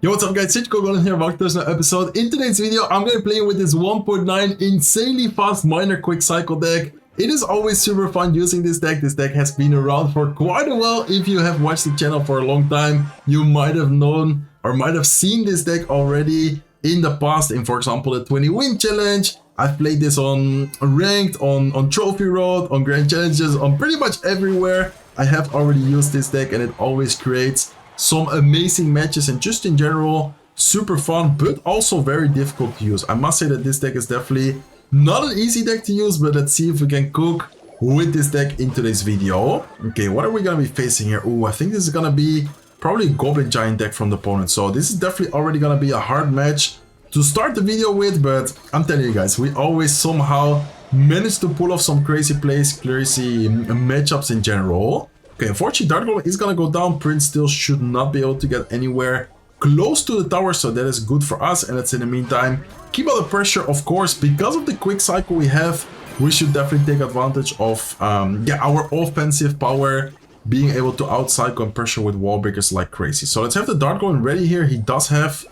Yo, what's up guys, it's Goblin here, welcome to another episode. In today's video, I'm going to be playing with this 1.9 insanely fast minor quick cycle deck. It is always super fun using this deck. This deck has been around for quite a while. If you have watched the channel for a long time, you might have known or might have seen this deck already in the past in, for example, the 20 win challenge. I've played this on ranked, on trophy road, on grand challenges, on pretty much everywhere. I have already used this deck and it always creates some amazing matches and just in general super fun, but also very difficult to use. I must say that this deck is definitely not an easy deck to use, but let's see if we can cook with this deck in today's video. Okay, what are we gonna be facing here? Oh, I think this is gonna be probably a Goblin Giant deck from the opponent, so this is definitely already gonna be a hard match to start the video with, but I'm telling you guys, we always somehow manage to pull off some crazy plays, crazy matchups in general. Okay, unfortunately, Dark Goblin is gonna go down. Prince still should not be able to get anywhere close to the tower, so that is good for us. And let's in the meantime keep all the pressure, of course, because of the quick cycle we have. We should definitely take advantage of our offensive power, being able to outcycle and pressure with wall breakers like crazy. So let's have the Dark Goblin ready here. He does have,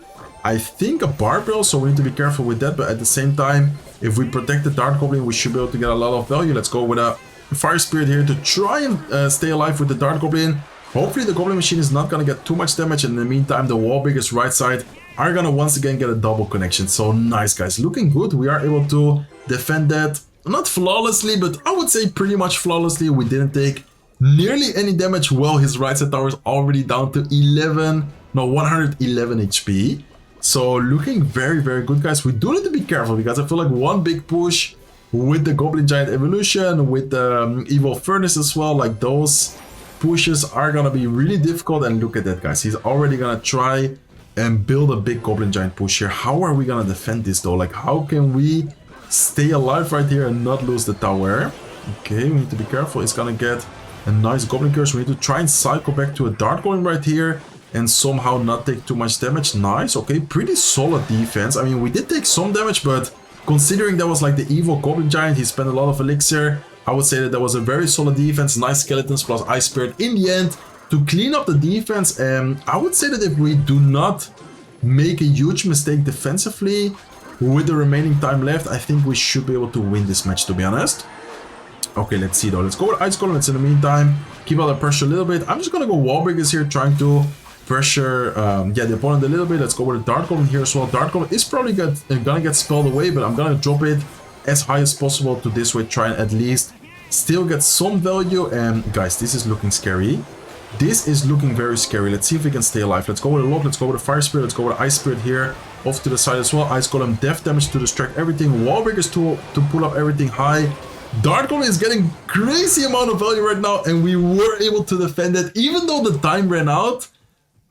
I think, a barbell, so we need to be careful with that. But at the same time, if we protect the Dark Goblin, we should be able to get a lot of value. Let's go with a Fire Spirit here to try and stay alive with the Dark Goblin. Hopefully the Goblin Machine is not going to get too much damage, and in the meantime the wall breakers right side are going to once again get a double connection. So nice guys, looking good. We are able to defend that, not flawlessly, but I would say pretty much flawlessly. We didn't take nearly any damage. Well, his right side tower is already down to 111 HP. So looking very, very good guys. We do need to be careful because I feel like one big push with the Goblin Giant evolution, with the Evil Furnace as well, like those pushes are gonna be really difficult. And look at that guys, he's already gonna try and build a big Goblin Giant push here. How are we gonna defend this though? Like, how can we stay alive right here and not lose the tower? Okay, we need to be careful. It's gonna get a nice Goblin Curse. We need to try and cycle back to a Dark Goblin right here and somehow not take too much damage. Nice. Okay, pretty solid defense. I mean, we did take some damage, but considering that was like the evil Goblin Giant, he spent a lot of elixir, I would say that was a very solid defense. Nice skeletons plus Ice Spirit in the end to clean up the defense. And I would say that if we do not make a huge mistake defensively with the remaining time left, I think we should be able to win this match, to be honest. Okay, let's see though. Let's go with Ice Golem. Let's in the meantime keep out the pressure a little bit. I'm just gonna go wall breakers here, trying to pressure the opponent a little bit. Let's go with a Dark Golem here as well. Dark Golem is probably gonna get spelled away, but I'm gonna drop it as high as possible to this way, try and at least still get some value. And guys, this is looking scary. This is looking very scary. Let's see if we can stay alive. Let's go with a lock. Let's go with a Fire Spirit. Let's go with an Ice Spirit here off to the side as well. Ice Golem def damage to distract everything. Wall breakers to pull up everything high. Dark Golem is getting crazy amount of value right now, and we were able to defend it even though the time ran out.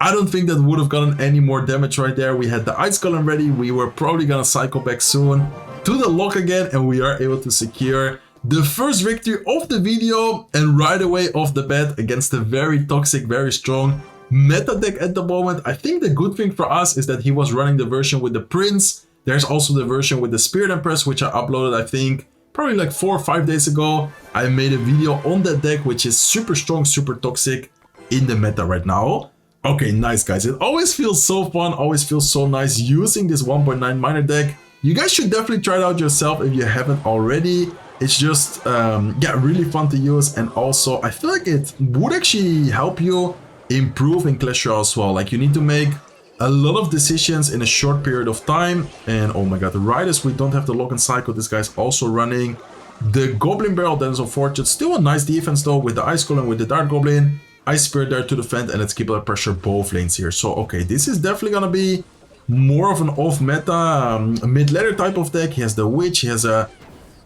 I don't think that would have gotten any more damage right there. We had the Ice Golem ready. We were probably gonna cycle back soon to the lock again, and we are able to secure the first victory of the video, and right away off the bat against a very toxic, very strong meta deck at the moment. I think the good thing for us is that he was running the version with the Prince. There's also the version with the Spirit Empress, which I uploaded, I think, probably like 4 or 5 days ago. I made a video on that deck, which is super strong, super toxic in the meta right now. Okay, nice guys. It always feels so fun, always feels so nice using this 1.9 minor deck. You guys should definitely try it out yourself if you haven't already. It's just, really fun to use. And also, I feel like it would actually help you improve in Clash Royale as well. Like, you need to make a lot of decisions in a short period of time. And oh my god, right as we don't have the lock and cycle, this guy's also running the Goblin Barrel. That is unfortunate. Still a nice defense though with the Ice Golem, with the Dark Goblin. Ice Spirit there to defend, and let's keep that pressure both lanes here. So okay, this is definitely gonna be more of an off meta mid-ladder type of deck. He has the Witch, he has a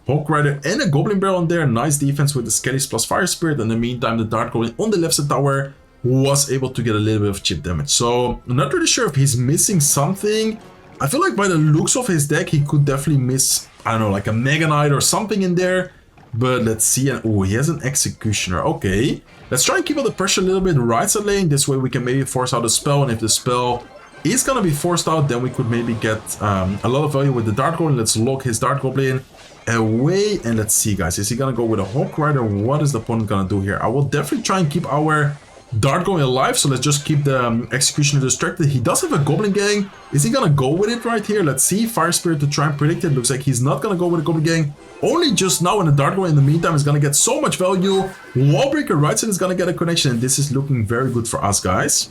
Hawk Rider and a Goblin Barrel on there. Nice defense with the Skellies plus Fire Spirit. In the meantime, the Dark Goblin on the left side tower was able to get a little bit of chip damage. So I'm not really sure if he's missing something. I feel like by the looks of his deck, he could definitely miss, I don't know, like a Mega Knight or something in there. But let's see. And oh, he has an Executioner. Okay, let's try and keep out the pressure a little bit right side lane. This way we can maybe force out a spell, and if the spell is gonna be forced out, then we could maybe get a lot of value with the Dark Goblin. Let's lock his Dark Goblin away, and let's see guys, is he gonna go with a Hawk Rider? What is the opponent gonna do here? I will definitely try and keep our Dart going alive, so let's just keep the Executioner distracted. He does have a Goblin Gang. Is he gonna go with it right here? Let's see. Fire Spirit to try and predict it. Looks like he's not gonna go with a Goblin Gang. Only just now, and the Dart going in the meantime is gonna get so much value. Wallbreaker right side is gonna get a connection, and this is looking very good for us, guys.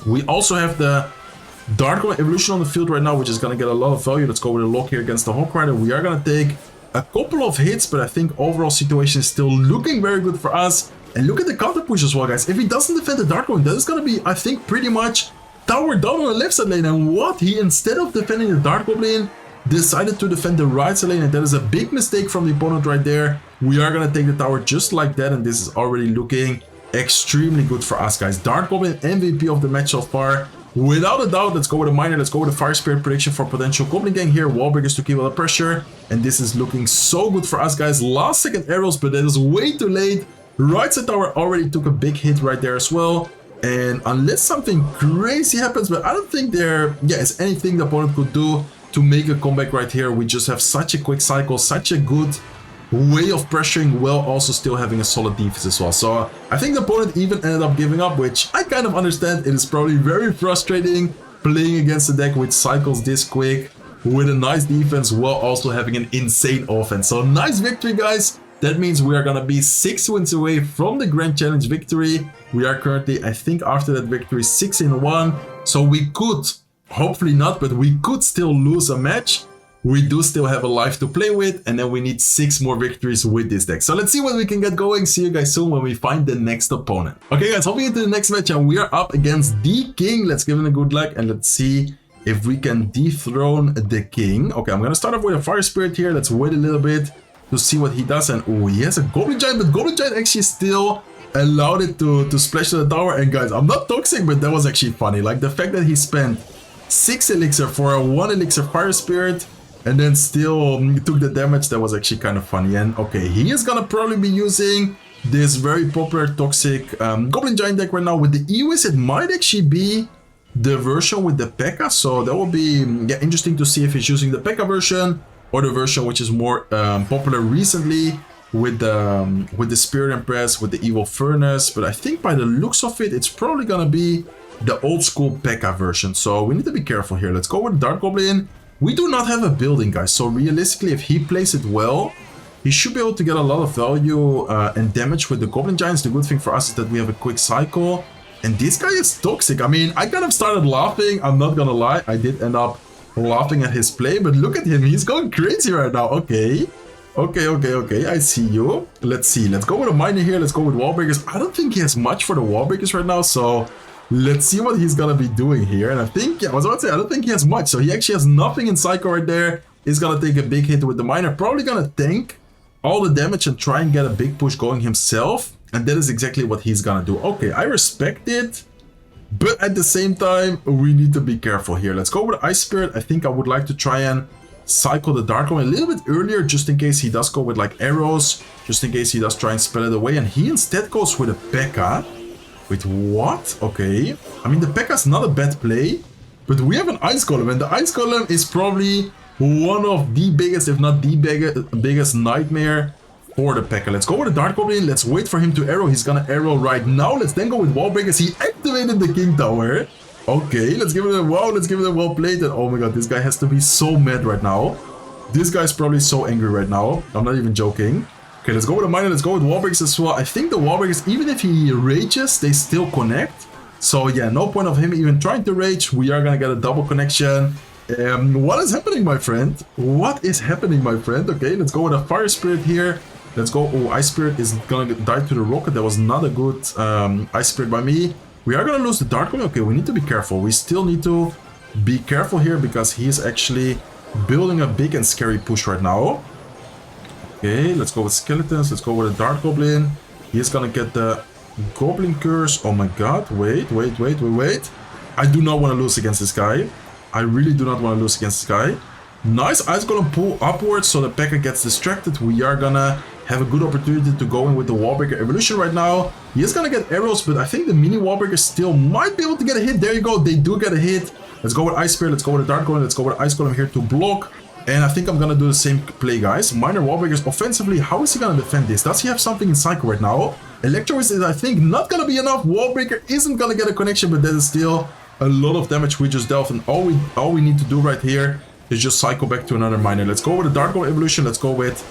We also have the Dart going evolution on the field right now, which is gonna get a lot of value. Let's go with a lock here against the Hawk Rider. We are gonna take a couple of hits, but I think overall situation is still looking very good for us. And look at the counter push as well, guys. If he doesn't defend the Dart going, that is gonna be, I think, pretty much tower down on the left side lane. And what? He, instead of defending the Dart Goblin, decided to defend the right side lane, and that is a big mistake from the opponent right there. We are gonna take the tower just like that, and this is already looking extremely good for us, guys. Dart Goblin MVP of the match so far. Without a doubt, let's go with a miner. Let's go with a Fire Spirit prediction for potential Goblin Gang here. Wall breakers to keep all the pressure. And this is looking so good for us, guys. Last second arrows, but that is way too late. Right side tower already took a big hit right there as well. And unless something crazy happens, but I don't think there is anything the opponent could do to make a comeback right here. We just have such a quick cycle, such a good way of pressuring while also still having a solid defense as well. So I think the opponent even ended up giving up, which I kind of understand. It is probably very frustrating playing against a deck which cycles this quick with a nice defense while also having an insane offense. So nice victory, guys. That means we are gonna be 6 wins away from the Grand Challenge victory. We are currently, I think after that victory, 6-1. So we could, hopefully not, but we could still lose a match. We do still have a life to play with, and then we need 6 more victories with this deck. So let's see what we can get going. See you guys soon when we find the next opponent. Okay, guys, hopping into the next match, and we are up against the King. Let's give him a good luck, and let's see if we can dethrone the King. Okay, I'm gonna start off with a Fire Spirit here. Let's wait a little bit to see what he does. And oh, he has a Goblin Giant, but Goblin Giant actually still allowed it to splash to the tower. And guys, I'm not toxic, but that was actually funny. Like the fact that he spent 6 elixir for a 1 elixir Fire Spirit, and then still took the damage. That was actually kind of funny. And okay, he is gonna probably be using this very popular toxic Goblin Giant deck right now. With the EOS, it might actually be the version with the Pekka. So that will be interesting to see if he's using the Pekka version or the version which is more popular recently with the Spirit Empress, with the Evil Furnace. But I think by the looks of it, it's probably gonna be the old school Pekka version. So we need to be careful here. Let's go with Dart Goblin. We do not have a building, guys, so realistically, if he plays it well, he should be able to get a lot of value and damage with the Goblin Giants. The good thing for us is that we have a quick cycle, and this guy is toxic. I mean, I kind of started laughing, I'm not gonna lie. I did end up laughing at his play, but look at him, he's going crazy right now. Okay, I see you. Let's see, let's go with a miner here, let's go with wall breakers. I don't think he has much for the wall breakers right now, so let's see what he's gonna be doing here. And I think, I was about to say, I don't think he has much. So he actually has nothing in Psycho right there. He's gonna take a big hit with the miner. Probably gonna tank all the damage and try and get a big push going himself. And that is exactly what he's gonna do. Okay, I respect it. But at the same time, we need to be careful here. Let's go with Ice Spirit. I think I would like to try and cycle the Dark One a little bit earlier, just in case he does go with like arrows. Just in case he does try and spell it away. And he instead goes with a Pekka. Wait, what? Okay. I mean, the Pekka's not a bad play, but we have an Ice Golem, and the Ice Golem is probably one of the biggest, if not the biggest nightmare for the Pekka. Let's go with the Dart Goblin. Let's wait for him to arrow. He's gonna arrow right now. Let's then go with Wall Breakers. He activated the King Tower. Okay, let's give it a wow. Let's give it a well played. And oh my god, this guy has to be so mad right now. This guy's probably so angry right now. I'm not even joking. Okay, let's go with a miner, let's go with wall breakers as well. I think the wall breakers, even if he rages, they still connect. So yeah, no point of him even trying to rage. We are gonna get a double connection. What is happening, my friend? What is happening, my friend? Okay, let's go with a Fire Spirit here. Let's go. Oh, Ice Spirit is gonna die to the rocket. That was not a good Ice Spirit by me. We are gonna lose the Dark One. Okay, we need to be careful. We still need to be careful here because he is actually building a big and scary push right now. Okay, let's go with Skeletons. Let's go with a Dart Goblin. He's gonna get the Goblin Curse. Oh my god, wait. I do not want to lose against this guy. I really do not want to lose against this guy. Nice Ice Golem pull upwards so the Pekka gets distracted. We are gonna have a good opportunity to go in with the Wallbreaker evolution right now. He is gonna get arrows, but I think the mini Wallbreaker still might be able to get a hit. There you go, they do get a hit. Let's go with Ice Spirit, let's go with a Dart Golem, let's go with Ice Golem here to block. And I think I'm gonna do the same play, guys. Minor Wallbreakers offensively, how is he gonna defend this? Does he have something in Psycho right now? Electro is, I think, not gonna be enough. Wallbreaker isn't gonna get a connection, but that is still a lot of damage we just dealt. And all we need to do right here is just cycle back to another miner. Let's go with the Dark Goblin evolution. Let's go with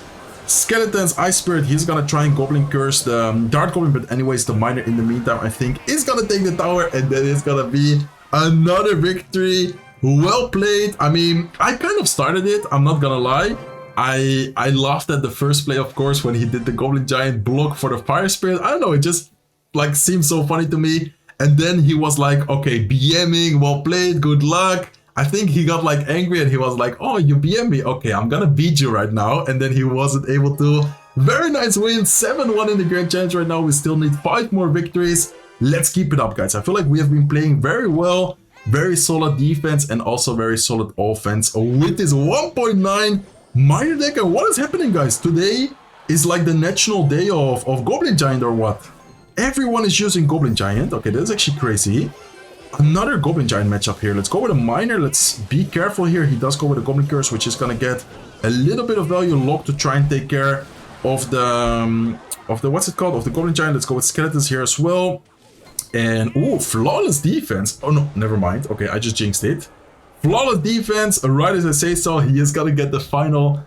Skeletons, Ice Spirit. He's gonna try and Goblin Curse the Dark Goblin, but anyways, the miner in the meantime, I think, is gonna take the tower, and that is gonna be another victory. Well played. I mean, I kind of started it, I'm not gonna lie. I laughed at the first play, of course, when he did the Goblin Giant block for the Fire Spirit. I don't know, it just like seemed so funny to me. And then he was like, okay, BMing, well played, good luck. I think he got like angry and he was like, oh, you BM me? Okay, I'm gonna beat you right now. And then he wasn't able to. Very nice win, 7-1 in the Grand Challenge right now. We still need 5 more victories. Let's keep it up, guys. I feel like we have been playing very well. Very solid defense and also very solid offense with this 1.9 miner deck. And what is happening, guys? Today is like the national day of Goblin Giant or what? Everyone is using Goblin Giant. Okay, that's actually crazy. Another Goblin Giant matchup here. Let's go with a miner. Let's be careful here. He does go with a Goblin Curse, which is gonna get a little bit of value locked to try and take care of the what's it called? Of the Goblin Giant. Let's go with Skeletons here as well. And, ooh, flawless defense. Oh, no, never mind. Okay, I just jinxed it. Flawless defense, right as I say so. He is gonna get the final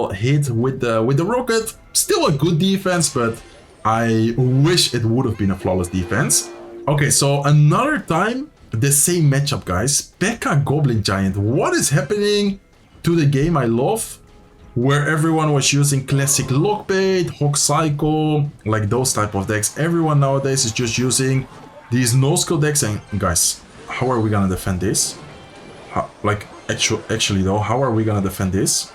hit with the rocket. Still a good defense, but I wish it would have been a flawless defense. Okay, so another time, the same matchup, guys. Pekka Goblin Giant. What is happening to the game I love? Where everyone was using classic Lockbait, Hawk Cycle, like those type of decks. Everyone nowadays is just using these no-skill decks. And guys, how are we gonna defend this? Actually though, how are we gonna defend this?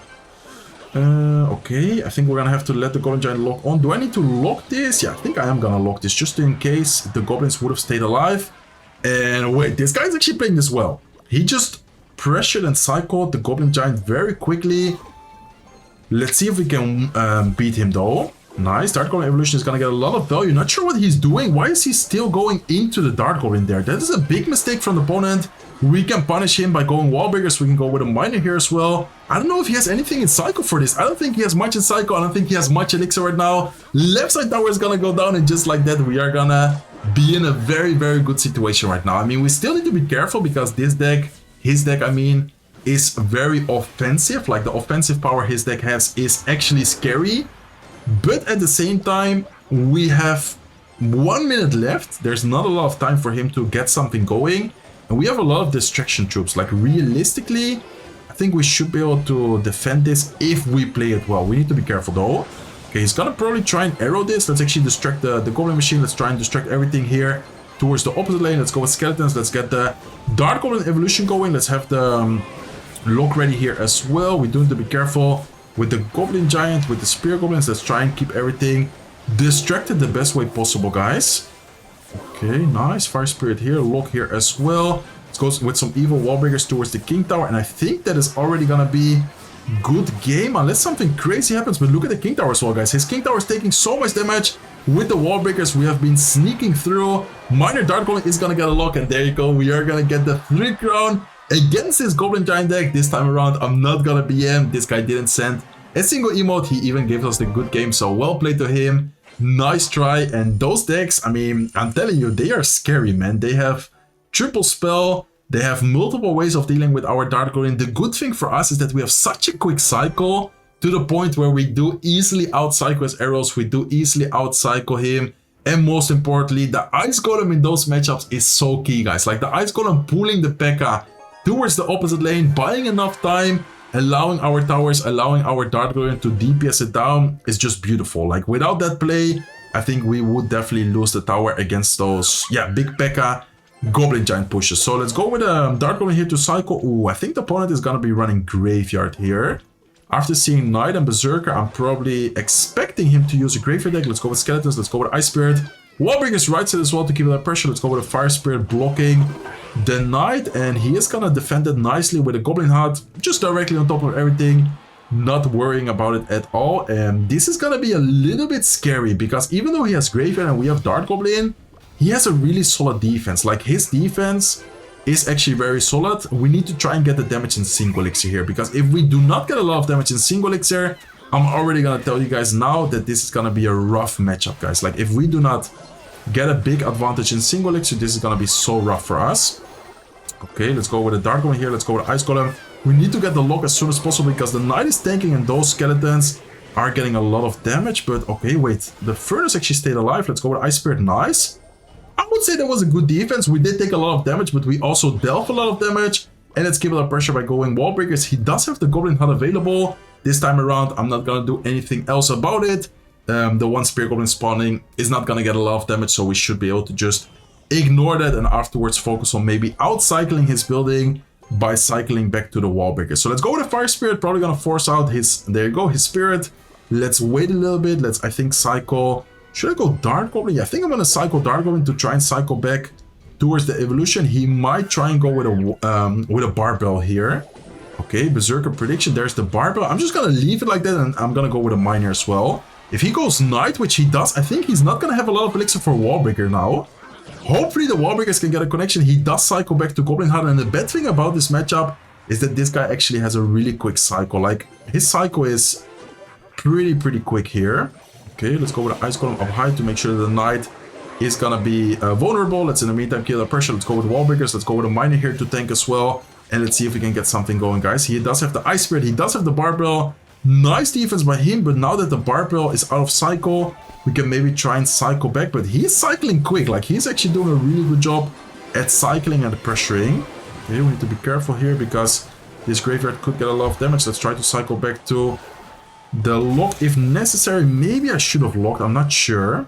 Okay, I think we're gonna have to let the Goblin Giant lock on. Do I need to lock this? Yeah, I think I am gonna lock this just in case the Goblins would have stayed alive. And wait, this guy's actually playing this well. He just pressured and cycled the Goblin Giant very quickly. Let's see if we can beat him though. Nice. Dark Goblin evolution is gonna get a lot of value. Not sure what he's doing. Why is he still going into the Dark Goblin there? That is a big mistake from the opponent. We can punish him by going wall breakers. We can go with a miner here as well. I don't know if he has anything in cycle for this. I don't think he has much in cycle. I don't think he has much elixir right now. Left side tower is gonna go down, and just like that, we are gonna be in a very, very good situation right now. I mean, we still need to be careful because this deck, his deck, I mean, is very offensive. Like the offensive power his deck has is actually scary. But at the same time, we have 1 minute left. There's not a lot of time for him to get something going. And we have a lot of distraction troops. Like realistically, I think we should be able to defend this if we play it well. We need to be careful though. Okay, he's gonna probably try and arrow this. Let's actually distract the Goblin machine. Let's try and distract everything here towards the opposite lane. Let's go with Skeletons. Let's get the Dark Goblin evolution going. Let's have the lock ready here as well. We do need to be careful with the Goblin Giant, with the Spear Goblins. Let's try and keep everything distracted the best way possible, guys. Okay, nice. Fire Spirit here, lock here as well. Let's go with some evil wall breakers towards the King Tower, and I think that is already gonna be good game unless something crazy happens. But look at the King Tower as well, guys. His King Tower is taking so much damage with the wall breakers. We have been sneaking through. Minor Dark Goblin is gonna get a lock, and there you go. We are gonna get the 3 crown against his Goblin Giant deck. This time around, I'm not gonna BM. This guy didn't send a single emote. He even gave us the good game, so well played to him. Nice try. And those decks, I mean, I'm telling you, they are scary, man. They have triple spell. They have multiple ways of dealing with our Dark Goblin. The good thing for us is that we have such a quick cycle to the point where we do easily outcycle his arrows. We do easily outcycle him. And most importantly, the Ice Golem in those matchups is so key, guys. Like the Ice Golem pulling the Pekka towards the opposite lane, buying enough time, allowing our towers, allowing our Dark Goblin to DPS it down is just beautiful. Like without that play, I think we would definitely lose the tower against those, yeah, big Pekka Goblin Giant pushes. So let's go with a Dark Goblin here to cycle. Ooh, I think the opponent is gonna be running Graveyard here. After seeing Knight and Berserker, I'm probably expecting him to use a Graveyard deck. Let's go with Skeletons, let's go with Ice Spirit. Wallbreaker's right side as well to keep that pressure. Let's go with a Fire Spirit blocking the Knight, and he is gonna defend it nicely with a Goblin Hut, just directly on top of everything, not worrying about it at all. And this is gonna be a little bit scary because even though he has Graveyard and we have Dark Goblin, he has a really solid defense. Like his defense is actually very solid. We need to try and get the damage in single elixir here, because if we do not get a lot of damage in single elixir, I'm already gonna tell you guys now that this is gonna be a rough matchup, guys. Like, if we do not get a big advantage in single elixir, this is gonna be so rough for us. Okay, let's go with a Dark Golem here. Let's go with Ice Golem. We need to get the lock as soon as possible because the Knight is tanking and those skeletons are getting a lot of damage. But okay, wait. The Furnace actually stayed alive. Let's go with Ice Spirit. Nice. I would say that was a good defense. We did take a lot of damage, but we also dealt a lot of damage. And let's give it a pressure by going Wall Breakers. He does have the Goblin Hut available. This time around, I'm not going to do anything else about it. The one Spear Goblin spawning is not going to get a lot of damage, so we should be able to just ignore that and afterwards focus on maybe outcycling his building by cycling back to the Wall Breakers. So let's go with a Fire Spirit. Probably going to force out his, there you go, his Spirit. Let's wait a little bit. Let's, I think, cycle. Should I go Dark Goblin? Yeah, I think I'm going to cycle Dark Goblin to try and cycle back towards the evolution. He might try and go with a Barbell here. Okay, Berserker prediction. There's the Barbell. I'm just going to leave it like that, and I'm going to go with a Miner as well. If he goes Knight, which he does, I think he's not going to have a lot of elixir for Wallbreaker now. Hopefully the Wallbreakers can get a connection. He does cycle back to Goblin Hut, and the bad thing about this matchup is that this guy actually has a really quick cycle. Like, his cycle is pretty quick here. Okay, let's go with the Ice Golem up high to make sure that the Knight is going to be vulnerable. Let's in the meantime kill the pressure. Let's go with Wallbreakers. Let's go with a Miner here to tank as well. And let's see if we can get something going, guys. He does have the Ice Spirit. He does have the Barbell. Nice defense by him, but now that the Barbell is out of cycle, we can maybe try and cycle back. But he's cycling quick. Like, he's actually doing a really good job at cycling and pressuring. Okay, we need to be careful here because this graveyard could get a lot of damage. Let's try to cycle back to the lock if necessary. Maybe I should have locked. I'm not sure.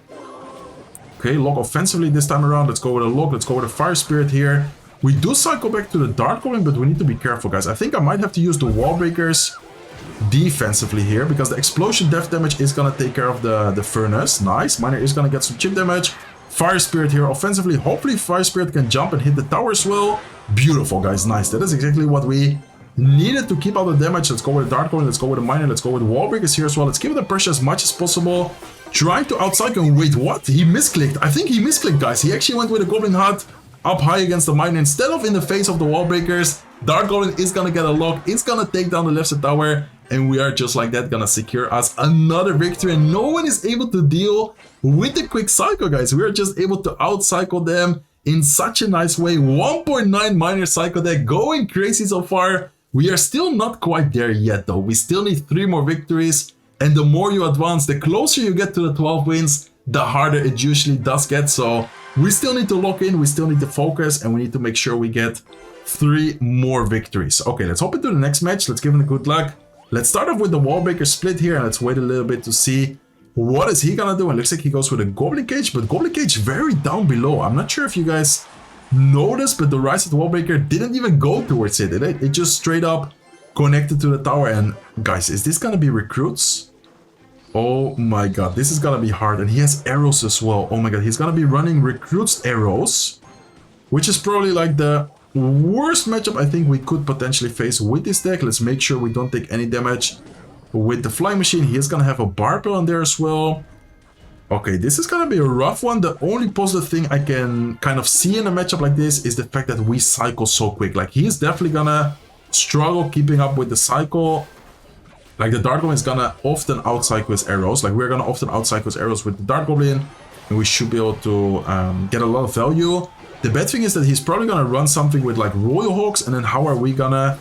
Okay, lock offensively this time around. Let's go with a lock. Let's go with a Fire Spirit here. We do cycle back to the Dark Goblin, but we need to be careful, guys. I think I might have to use the Wall Breakers defensively here because the explosion death damage is going to take care of the Furnace. Nice. Miner is going to get some chip damage. Fire Spirit here offensively. Hopefully Fire Spirit can jump and hit the tower as well. Beautiful, guys. Nice. That is exactly what we needed to keep out the damage. Let's go with the Dark Goblin. Let's go with the Miner. Let's go with the Wall Breakers here as well. Let's give it the pressure as much as possible. Trying to outcycle. Wait, what? He misclicked. I think he misclicked, guys. He actually went with a Goblin Hut up high against the Miner instead of in the face of the Wall Breakers. Dark Goblin is gonna get a lock. It's gonna take down the left side tower, and we are just like that gonna secure us another victory. And no one is able to deal with the quick cycle, guys. We are just able to outcycle them in such a nice way. 1.9 Miner cycle deck going crazy so far. We are still not quite there yet, though. We still need 3 more victories. And the more you advance, the closer you get to the 12 wins, the harder it usually does get. So we still need to lock in, we still need to focus, and we need to make sure we get 3 more victories. Okay, let's hop into the next match. Let's give him a good luck. Let's start off with the Wallbreaker split here, and let's wait a little bit to see what is he gonna do. And looks like he goes with a Goblin Cage, but Goblin Cage very down below. I'm not sure if you guys noticed, but the Rise of the Wallbreaker didn't even go towards it. It just straight up connected to the tower. And guys, is this gonna be recruits? Oh my god, this is gonna be hard. And he has arrows as well. Oh my god, he's gonna be running recruits arrows, which is probably like the worst matchup I think we could potentially face with this deck. Let's make sure we don't take any damage with the Flying Machine. He is gonna have a Barbell on there as well. Okay, this is gonna be a rough one. The only positive thing I can kind of see in a matchup like this is the fact that we cycle so quick. Like, he's definitely gonna struggle keeping up with the cycle. Like, the Dark Goblin is gonna often outcycle his arrows. Like, we're gonna often outcycle his arrows with the Dark Goblin, and we should be able to get a lot of value. The bad thing is that he's probably gonna run something with like Royal Hawks, and then how are we gonna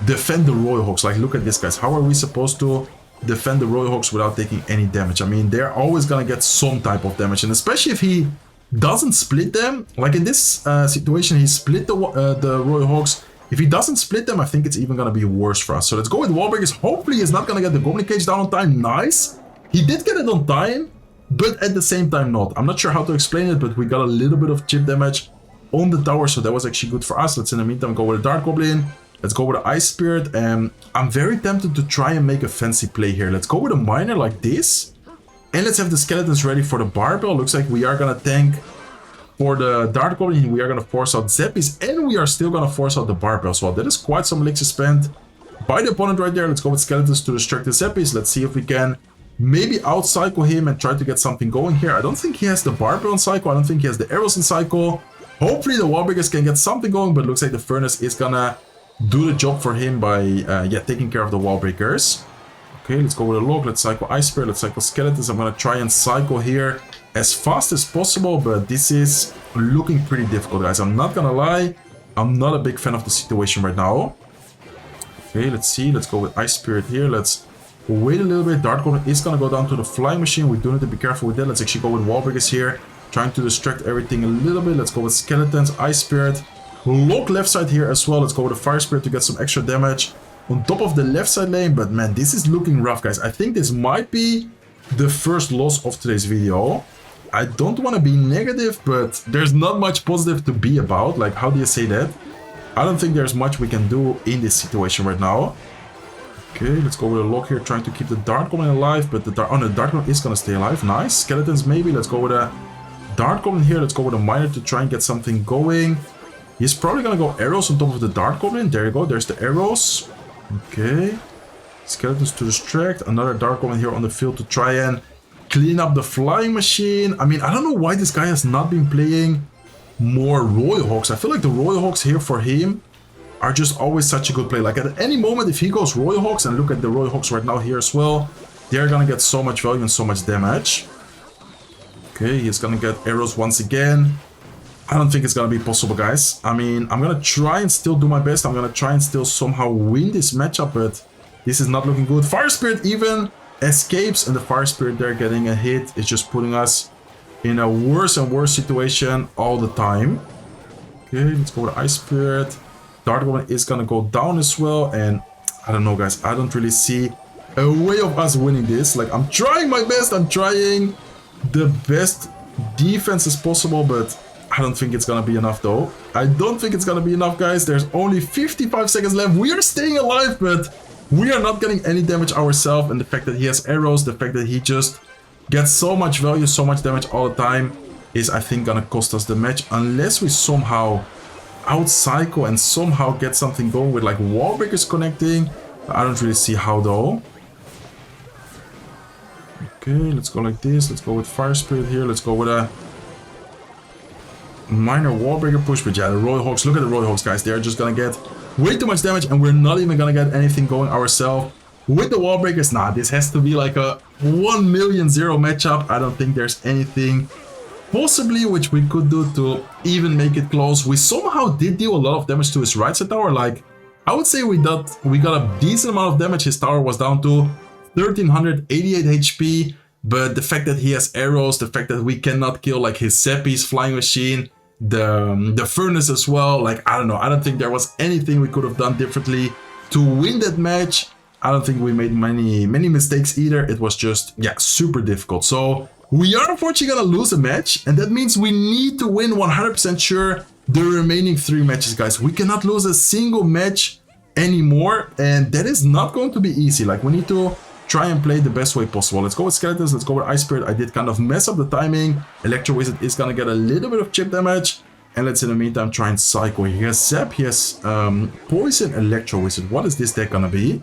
defend the Royal Hawks? Like, look at this, guys. How are we supposed to defend the Royal Hawks without taking any damage? I mean, they're always gonna get some type of damage, and especially if he doesn't split them. Like in this situation, he split the Royal Hawks. If he doesn't split them, I think it's even gonna be worse for us. So let's go with Wallbreakers. Hopefully he's not gonna get the Goblin Cage down on time. Nice. He did get it on time, but at the same time not. I'm not sure how to explain it, but we got a little bit of chip damage on the tower, so that was actually good for us. Let's in the meantime go with a Dark Goblin. Let's go with an Ice Spirit. I'm very tempted to try and make a fancy play here. Let's go with a Miner like this. And let's have the skeletons ready for the Barbell. Looks like we are gonna tank for the Dark Goblin. We are gonna force out Zeppies, and we are still gonna force out the Barbell as well. That is quite some elixir spent by the opponent right there. Let's go with skeletons to distract the Zeppies. Let's see if we can maybe outcycle him and try to get something going here. I don't think he has the Barbell in cycle. I don't think he has the arrows in cycle. Hopefully the Wallbreakers can get something going, but looks like the Furnace is gonna do the job for him by taking care of the Wallbreakers. Okay, let's go with a log. Let's cycle Ice Spirit. Let's cycle Skeletons. I'm gonna try and cycle here as fast as possible, but this is looking pretty difficult, guys. I'm not gonna lie. I'm not a big fan of the situation right now. Okay, let's see. Let's go with Ice Spirit here. Let's wait a little bit. Dart Goblin is gonna go down to the Flying Machine. We do need to be careful with that. Let's actually go with Wall Breakers here, trying to distract everything a little bit. Let's go with Skeletons, Ice Spirit. Log left side here as well. Let's go with the Fire Spirit to get some extra damage on top of the left side lane. But man, this is looking rough, guys. I think this might be the first loss of today's video. I don't want to be negative, but there's not much positive to be about. Like, how do you say that? I don't think there's much we can do in this situation right now. Okay, let's go with a log here, trying to keep the Dart Goblin alive, but the Dart Goblin is gonna stay alive. Nice. Skeletons maybe. Let's go with a Dart Goblin here. Let's go with a Miner to try and get something going. He's probably gonna go arrows on top of the Dart Goblin. There you go. There's the arrows. Okay. Skeletons to distract. Another Dart Goblin here on the field to try and clean up the Flying Machine. I mean, I don't know why this guy has not been playing more Royal Hawks. I feel like the Royal Hawks here for him are just always such a good play. Like, at any moment, if he goes Royal Hawks, and look at the Royal Hawks right now here as well, they're gonna get so much value and so much damage. Okay, he's gonna get arrows once again. I don't think it's gonna be possible, guys. I mean, I'm gonna try and still do my best. I'm gonna try and still somehow win this matchup, but this is not looking good. Fire Spirit even escapes, and the Fire Spirit there getting a hit is just putting us in a worse and worse situation all the time. Okay, let's go with Ice Spirit. Dart Goblin is gonna go down as well, and I don't know, guys. I don't really see a way of us winning this. Like, I'm trying my best. I'm trying the best defense as possible, but I don't think it's gonna be enough, though. I don't think it's gonna be enough, guys. There's only 55 seconds left. We are staying alive, but we are not getting any damage ourselves, and the fact that he has arrows, the fact that he just gets so much value, so much damage all the time, is, I think, gonna cost us the match, unless we somehow out-cycle and somehow get something going with, like, Wall Breakers connecting. I don't really see how, though. Okay, let's go like this. Let's go with Fire Spirit here. Let's go with a minor Wall Breaker push, but yeah, the Royal Hawks, look at the Royal Hawks, guys. They're just gonna get way too much damage, and we're not even gonna get anything going ourselves with the Wall Breakers. Nah, this has to be like a 1,000,000 matchup. I don't think there's anything possibly which we could do to even make it close. We somehow did deal a lot of damage to his right side tower. Like, I would say we got a decent amount of damage. His tower was down to 1388 HP, but the fact that he has arrows, the fact that we cannot kill, like, his Seppi's Flying Machine, the Furnace as well, like, I don't know. I don't think there was anything we could have done differently to win that match. I don't think we made many mistakes either. It was just, yeah, super difficult. So we are unfortunately gonna lose a match, and that means we need to win 100% sure the remaining 3 matches, guys. We cannot lose a single match anymore, and that is not going to be easy. Like, we need to try and play the best way possible. Let's go with Skeletons. Let's go with Ice Spirit. I did kind of mess up the timing. Electro Wizard is gonna get a little bit of chip damage, and let's in the meantime try and cycle. He has Zap, he has Poison, Electro Wizard. What is this deck gonna be?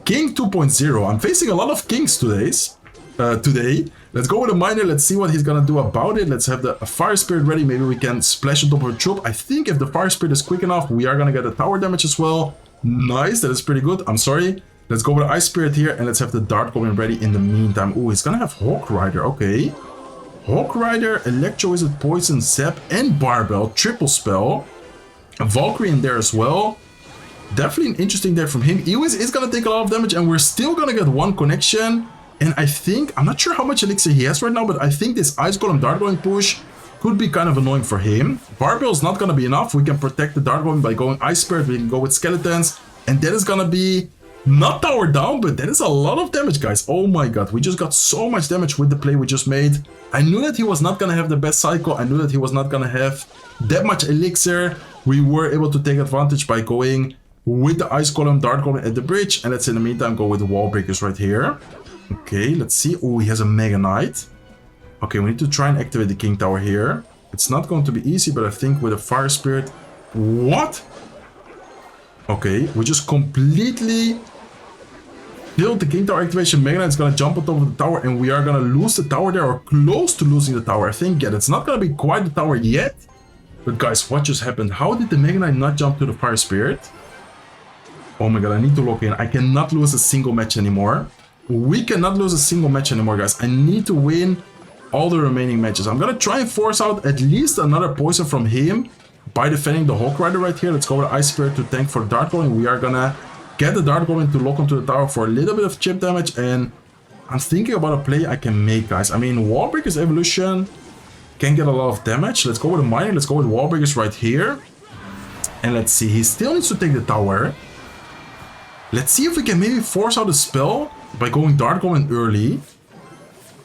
King 2.0. I'm facing a lot of Kings today. Let's go with a Miner. Let's see what he's gonna do about it. Let's have the Fire Spirit ready. Maybe we can splash on top of a troop. I think if the Fire Spirit is quick enough, we are gonna get a tower damage as well. Nice, that is pretty good. I'm sorry. Let's go with Ice Spirit here, and let's have the Dart Goblin ready in the meantime. Oh, he's gonna have Hawk Rider. Okay. Hawk Rider, Electro Wizard, Poison, Zap, and Barbell. Triple spell. A Valkyrie in there as well. Definitely an interesting deck from him. Ewis is gonna take a lot of damage, and we're still gonna get 1 connection. And I think, I'm not sure how much elixir he has right now, but I think this Ice Golem Dart Golem push could be kind of annoying for him. Barbell is not gonna be enough. We can protect the Dart Golem by going Ice Spirit. We can go with Skeletons, and that is gonna be not tower down, but that is a lot of damage, guys. Oh my god, we just got so much damage with the play we just made. I knew that he was not gonna have the best cycle. I knew that he was not gonna have that much elixir. We were able to take advantage by going with the Ice Golem, Dart Golem at the bridge, and let's in the meantime go with the Wall Breakers right here. Okay, let's see. Oh, he has a Mega Knight. Okay, we need to try and activate the King Tower here. It's not going to be easy, but I think with a Fire Spirit... What? Okay, we just completely built the King Tower activation. Mega Knight is going to jump on top of the tower, and we are going to lose the tower there, or close to losing the tower. I think, yeah, it's not going to be quite the tower yet. But guys, what just happened? How did the Mega Knight not jump to the Fire Spirit? Oh my god, I need to lock in. I cannot lose a single match anymore. We cannot lose a single match anymore, guys. I need to win all the remaining matches. I'm gonna try and force out at least another poison from him by defending the Hawk Rider right here. Let's go with Ice Spirit to tank for Dart Goblin. We are gonna get the Dart Goblin to lock onto the tower for a little bit of chip damage, and I'm thinking about a play I can make, guys. I mean, Wall Breaker's evolution can get a lot of damage. Let's go with a Miner. Let's go with Wall Breakers right here. And let's see, he still needs to take the tower. Let's see if we can maybe force out a spell by going Dart Goblin early.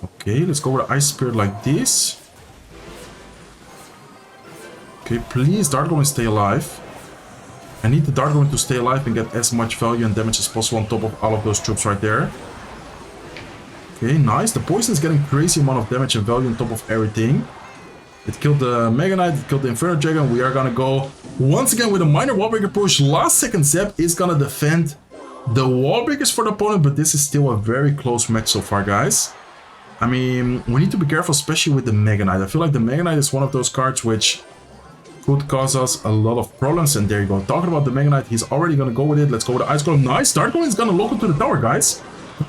Okay, let's go with Ice Spirit like this. Okay, please, Dart Goblin, stay alive. I need the Dart Goblin to stay alive and get as much value and damage as possible on top of all of those troops right there. Okay, nice. The poison is getting crazy amount of damage and value on top of everything. It killed the Mega Knight, it killed the Inferno Dragon. We are gonna go once again with a minor Wall Breaker push. Last second Zep is gonna defend the Wall Breakers for the opponent, but this is still a very close match so far, guys. I mean, we need to be careful, especially with the Mega Knight. I feel like the Mega Knight is one of those cards which could cause us a lot of problems. And there you go. Talking about the Mega Knight, he's already gonna go with it. Let's go with the Ice Golem. Nice. Dart Golem is gonna lock into the tower, guys.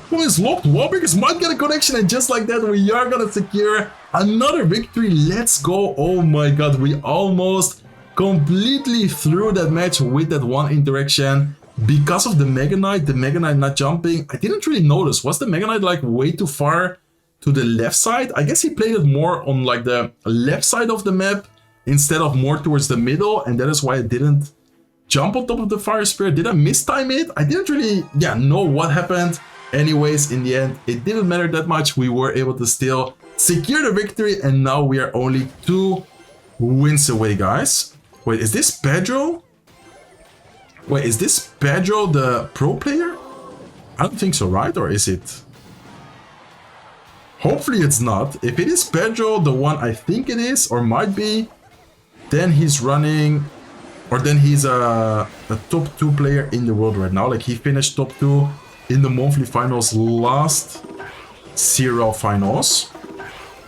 Golem is locked. Wall Breakers might get a connection, and just like that, we are gonna secure another victory. Let's go. Oh my god, we almost completely threw that match with that one interaction because of the Mega Knight not jumping. I didn't really notice. Was the Mega Knight like way too far to the left side? I guess he played it more on like the left side of the map instead of more towards the middle, and that is why I didn't jump on top of the Fire Spirit. Did I mistime it? I didn't really know what happened. Anyways, in the end, it didn't matter that much. We were able to still secure the victory, and now we are only 2 wins away, guys. Wait, is this Pedro? Wait, is this Pedro the pro player? I don't think so, right? Or is it? Hopefully it's not. If it is Pedro, the one I think it is, or might be, then he's running, or then he's a top 2 player in the world right now. Like, he finished top 2 in the monthly finals last Serial finals.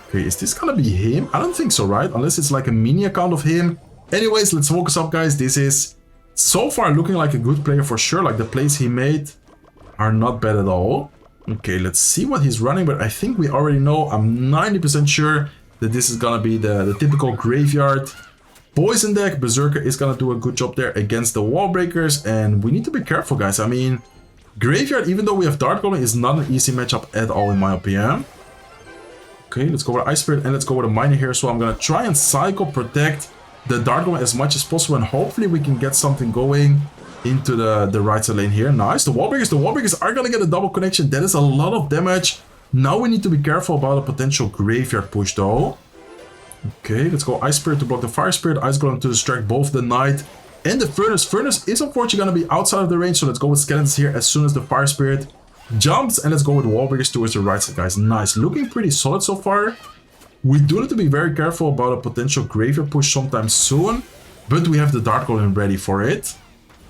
Okay, is this gonna be him? I don't think so, right? Unless it's like a mini account of him. Anyways, let's focus up, guys. This is so far looking like a good player for sure. Like, the plays he made are not bad at all. Okay, let's see what he's running, but I think we already know. I'm 90% sure that this is gonna be the typical graveyard poison deck. Berserker is gonna do a good job there against the Wall Breakers, and we need to be careful, guys. I mean, Graveyard, even though we have Dart Goblin, is not an easy matchup at all, in my opinion. Okay, let's go with Ice Spirit, and let's go with a Miner here. So I'm gonna try and cycle protect the Dart Goblin as much as possible, and hopefully we can get something going into the right side lane here. Nice. The Wall Breakers are gonna get a double connection. That is a lot of damage. Now we need to be careful about a potential Graveyard push, though. Okay, let's go Ice Spirit to block the Fire Spirit. Ice Golem to distract both the Knight and the Furnace. Furnace is unfortunately going to be outside of the range, so let's go with Skeletons here as soon as the Fire Spirit jumps. And let's go with Wall Breakers towards the right side, guys. Nice. Looking pretty solid so far. We do need to be very careful about a potential Graveyard push sometime soon, but we have the Dart Golem ready for it.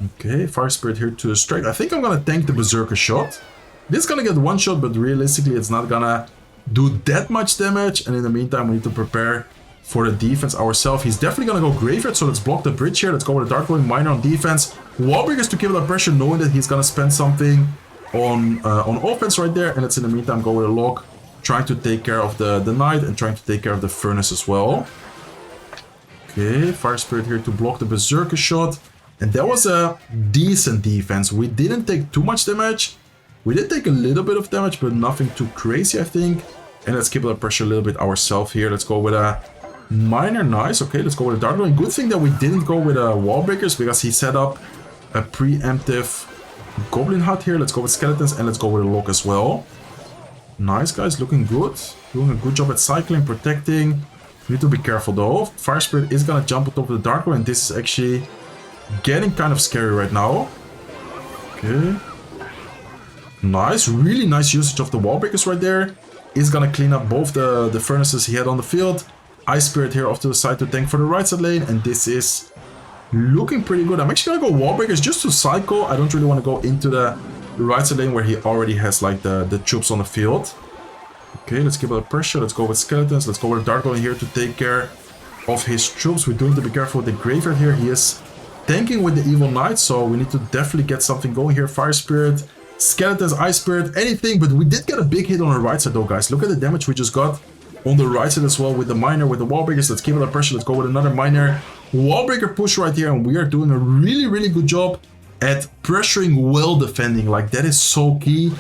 Okay, Fire Spirit here to distract. I think I'm going to tank the Berserker shot. This is going to get one shot, but realistically it's not going to do that much damage. And in the meantime, we need to prepare for the defense ourselves. He's definitely gonna go Graveyard, so let's block the bridge here. Let's go with a Dart Golem Miner on defense. Wall Breakers to give it a pressure, knowing that he's gonna spend something on offense right there. And let's in the meantime go with a lock, trying to take care of the Knight and trying to take care of the Furnace as well. Okay, Fire Spirit here to block the Berserker shot. And that was a decent defense. We didn't take too much damage. We did take a little bit of damage, but nothing too crazy, I think. And let's keep the pressure a little bit ourselves here. Let's go with a Miner. Nice. Okay, let's go with a Dart Golem. Good thing that we didn't go with a Wall Breakers, because he set up a preemptive Goblin hut here. Let's go with Skeletons, and let's go with a lock as well. Nice, guys. Looking good. Doing a good job at cycling, protecting. Need to be careful though. Fire Spirit is gonna jump on top of the Dart Golem, and this is actually getting kind of scary right now. Okay. Nice. Really nice usage of the Wall Breakers right there. Is gonna clean up both the Furnaces he had on the field. Ice Spirit here off to the side to tank for the right side lane, and this is looking pretty good. I'm actually gonna go Wall Breakers just to cycle. I don't really want to go into the right side lane where he already has like the troops on the field. Okay, let's give it a pressure. Let's go with Skeletons. Let's go with Dart Golem here to take care of his troops. We do need to be careful with the Graveyard here. He is tanking with the Evil Knight, so we need to definitely get something going here. Fire Spirit, Skeletons, Ice Spirit, anything, but we did get a big hit on the right side though, guys. Look at the damage we just got on the right side as well with the Miner, with the Wall Breakers. Let's keep it under pressure. Let's go with another Miner. Wall Breaker push right here, and we are doing a really, really good job at pressuring while defending. Like, that is so key.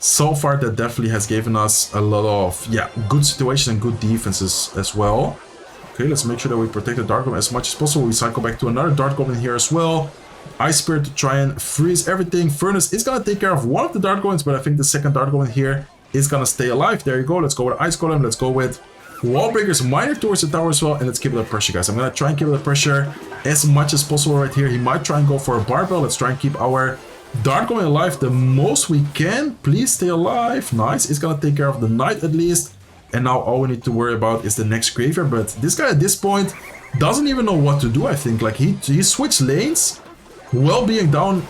So far, that definitely has given us a lot of, yeah, good situations and good defenses as well. Okay, let's make sure that we protect the Dark Goblin as much as possible. We cycle back to another Dark Goblin here as well. Ice Spirit to try and freeze everything. Furnace is going to take care of one of the Dark Goblins, but I think the second Dark Goblin here is going to stay alive. There you go. Let's go with Ice Golem. Let's go with Wall Breakers, Miner towards the tower as well. And let's keep it under pressure, guys. I'm going to try and keep it under pressure as much as possible right here. He might try and go for a barbell. Let's try and keep our Dark Goblin alive the most we can. Please stay alive. Nice. It's going to take care of the Knight at least. And now all we need to worry about is the next Graveyard. But this guy at this point doesn't even know what to do, I think. Like, he switched lanes while being down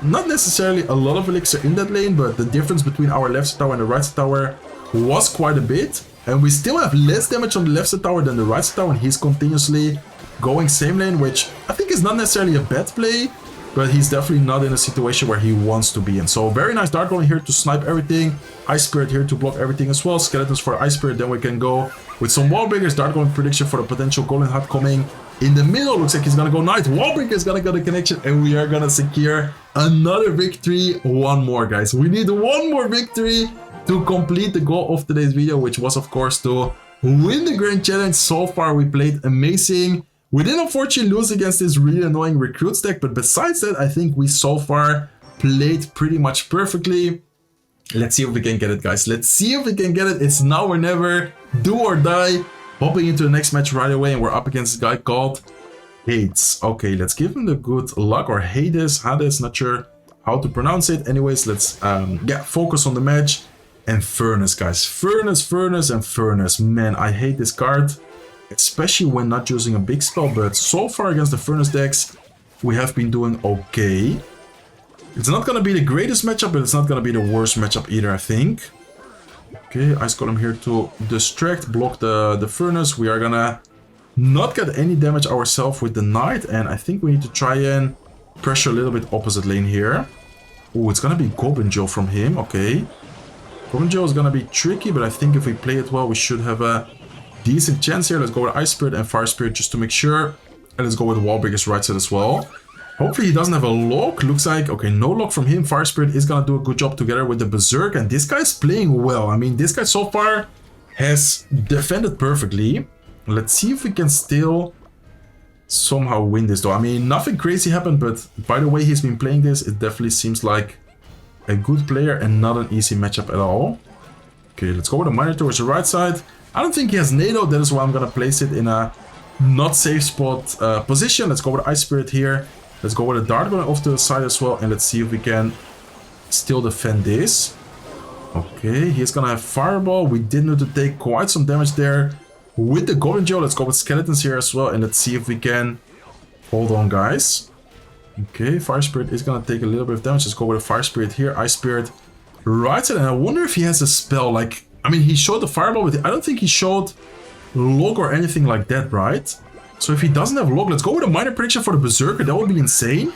not necessarily a lot of elixir in that lane, but the difference between our left side tower and the right side tower was quite a bit. And we still have less damage on the left side tower than the right side tower, and he's continuously going same lane, which I think is not necessarily a bad play, but he's definitely not in a situation where he wants to be in. So very nice Dark Golem here to snipe everything. Ice Spirit here to block everything as well. Skeletons for Ice Spirit. Then we can go with some Wall Breakers. Dark Golem prediction for the potential Golden Hut coming in the middle. Looks like he's gonna go Knight. Wall Breaker is gonna get a connection, and we are gonna secure another victory. One more, guys. We need one more victory to complete the goal of today's video, which was of course to win the Grand Challenge. So far we played amazing. We did unfortunately lose against this really annoying Recruits deck, but besides that, I think we so far played pretty much perfectly. Let's see if we can get it, guys. Let's see if we can get it. It's now or never. Do or die. Hopping into the next match right away, and we're up against this guy called Hades. Okay, let's give him the good luck, or Hades, not sure how to pronounce it. Anyways, let's focus on the match. And Furnace, guys. Furnace, and Furnace. Man, I hate this card, especially when not using a big spell, but so far against the Furnace decks, we have been doing okay. It's not going to be the greatest matchup, but it's not going to be the worst matchup either, I think. Okay, Ice Golem here to distract, block the Furnace. We are going to not get any damage ourselves with the Knight, and I think we need to try and pressure a little bit opposite lane here. Oh, it's going to be Goblin Joe from him, okay. Goblin Joe is going to be tricky, but I think if we play it well, we should have a decent chance here. Let's go with Ice Spirit and Fire Spirit just to make sure. And let's go with Wall Breakers right side as well. Hopefully he doesn't have a lock. Looks like, okay, no lock from him. Fire Spirit is going to do a good job together with the Berserk. And this guy's playing well. I mean, this guy so far has defended perfectly. Let's see if we can still somehow win this though. I mean, nothing crazy happened, but by the way he's been playing this, it definitely seems like a good player and not an easy matchup at all. Okay, let's go with a Miner towards the right side. I don't think he has Nado. That is why I'm going to place it in a not safe spot position. Let's go with Ice Spirit here. Let's go with a Dart going off to the side as well. And let's see if we can still defend this. Okay, he's going to have Fireball. We did need to take quite some damage there with the Goblin Joe. Let's go with Skeletons here as well. And let's see if we can hold on, guys. Okay, Fire Spirit is going to take a little bit of damage. Let's go with a Fire Spirit here. Ice Spirit right side. And I wonder if he has a spell. Like, I mean, he showed the Fireball, but I don't think he showed Log or anything like that, right? So if he doesn't have Log, let's go with a Minor prediction for the Berserker. That would be insane.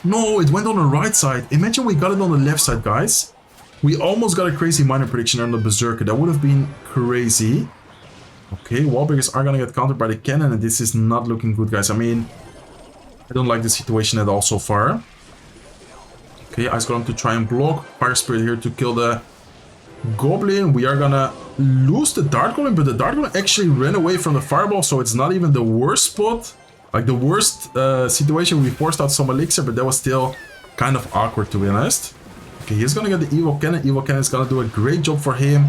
No, it went on the right side. Imagine we got it on the left side, guys. We almost got a crazy Minor prediction on the Berserker. That would have been crazy. Okay, Wall Breakers are going to get countered by the cannon, and this is not looking good, guys. I mean, I don't like the situation at all so far. Okay, Ice Golem to try and block. Fire Spirit here to kill the Goblin. We are gonna lose the Dart Golem, but the Dart Golem actually ran away from the Fireball, so it's not even the worst spot. Like the worst situation. We forced out some elixir, but that was still kind of awkward, to be honest. Okay, he's gonna get the Evil Cannon. Evil Cannon is gonna do a great job for him,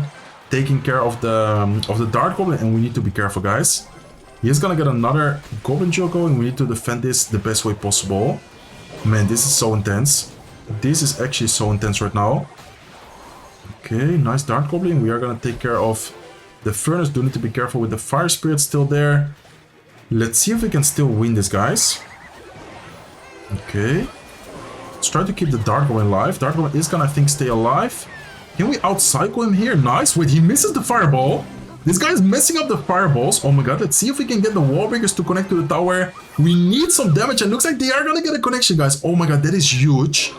taking care of the Dart Goblin, and we need to be careful, guys. He's gonna get another Goblin Joe going. We need to defend this the best way possible. Man, this is so intense. This is actually so intense right now. Okay, nice Dart Goblin. We are gonna take care of the Furnace. Do need to be careful with the Fire Spirit still there. Let's see if we can still win this, guys. Okay. Let's try to keep the Dart Goblin alive. Dart Goblin is gonna, I think, stay alive. Can we outcycle him here? Nice. Wait, he misses the Fireball. This guy is messing up the fireballs. Oh my god, let's see if we can get the wall breakers to connect to the tower. We need some damage, and looks like they are gonna get a connection, guys. Oh my god, that is huge.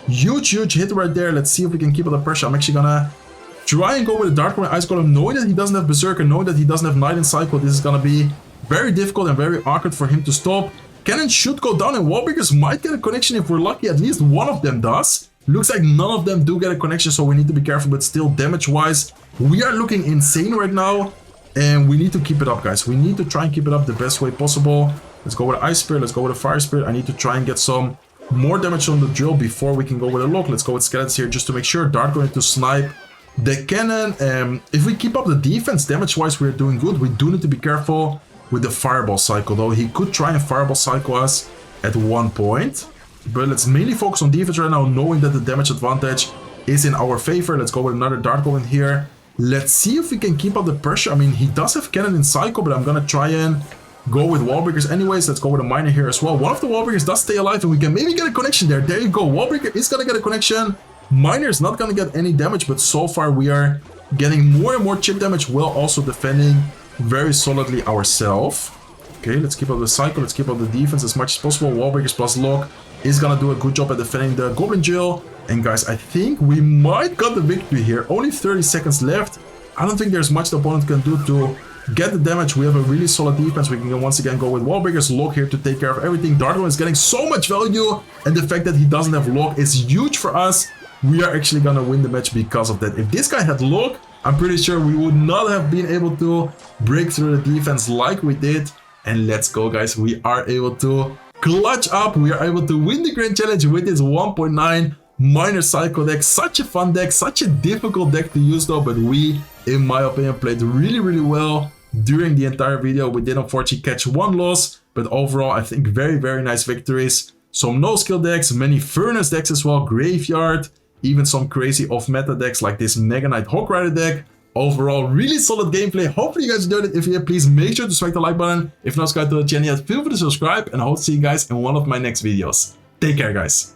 Huge hit right there. Let's see if we can keep up the pressure. I'm actually gonna try and go with the Dark Golem Ice Golem, knowing that he doesn't have Berserker, knowing that he doesn't have Night and Cycle. This is gonna be very difficult and very awkward for him to stop. Cannon should go down, and wall breakers might get a connection if we're lucky. At least one of them does. Looks like none of them do get a connection, so we need to be careful, but still damage-wise, we are looking insane right now, and we need to keep it up, guys. We need to try and keep it up the best way possible. Let's go with Ice Spirit, let's go with a Fire Spirit. I need to try and get some more damage on the drill before we can go with a lock. Let's go with Skeletons here just to make sure. Dart going to snipe the cannon. If we keep up the defense, damage-wise, we're doing good. We do need to be careful with the Fireball Cycle, though. He could try and Fireball Cycle us at one point. But let's mainly focus on defense right now, knowing that the damage advantage is in our favor. Let's go with another Dart Golem here. Let's see if we can keep up the pressure. I mean, he does have Cannon in Cycle, but I'm gonna try and go with Wall Breakers anyways. Let's go with a Miner here as well. One of the Wall Breakers does stay alive, and we can maybe get a connection there. There you go. Wall Breaker is gonna get a connection. Miner is not gonna get any damage, but so far we are getting more and more chip damage while also defending very solidly ourselves. Okay, let's keep up the Cycle. Let's keep up the defense as much as possible. Wall Breakers plus Lock is gonna do a good job at defending the Goblin Jail. And guys, I think we might got the victory here. Only 30 seconds left. I don't think there's much the opponent can do to get the damage. We have a really solid defense. We can once again go with Wall Breakers, Lock here to take care of everything. Darkman is getting so much value, and the fact that he doesn't have Lock is huge for us. We are actually gonna win the match because of that. If this guy had Lock, I'm pretty sure we would not have been able to break through the defense like we did. And let's go, guys. We are able to clutch up. We are able to win the Grand Challenge with this 1.9 Miner Cycle deck. Such a fun deck, such a difficult deck to use though, but we, in my opinion, played really well during the entire video. We did unfortunately catch one loss, but overall I think very nice victories. Some no skill decks, many Furnace decks as well, Graveyard, even some crazy off meta decks like this Mega Knight Hawk Rider deck. Overall, really solid gameplay. Hopefully you guys enjoyed it. If you did, please make sure to smack the like button. If not subscribed to the channel yet, feel free to subscribe, and I hope to see you guys in one of my next videos. Take care, guys.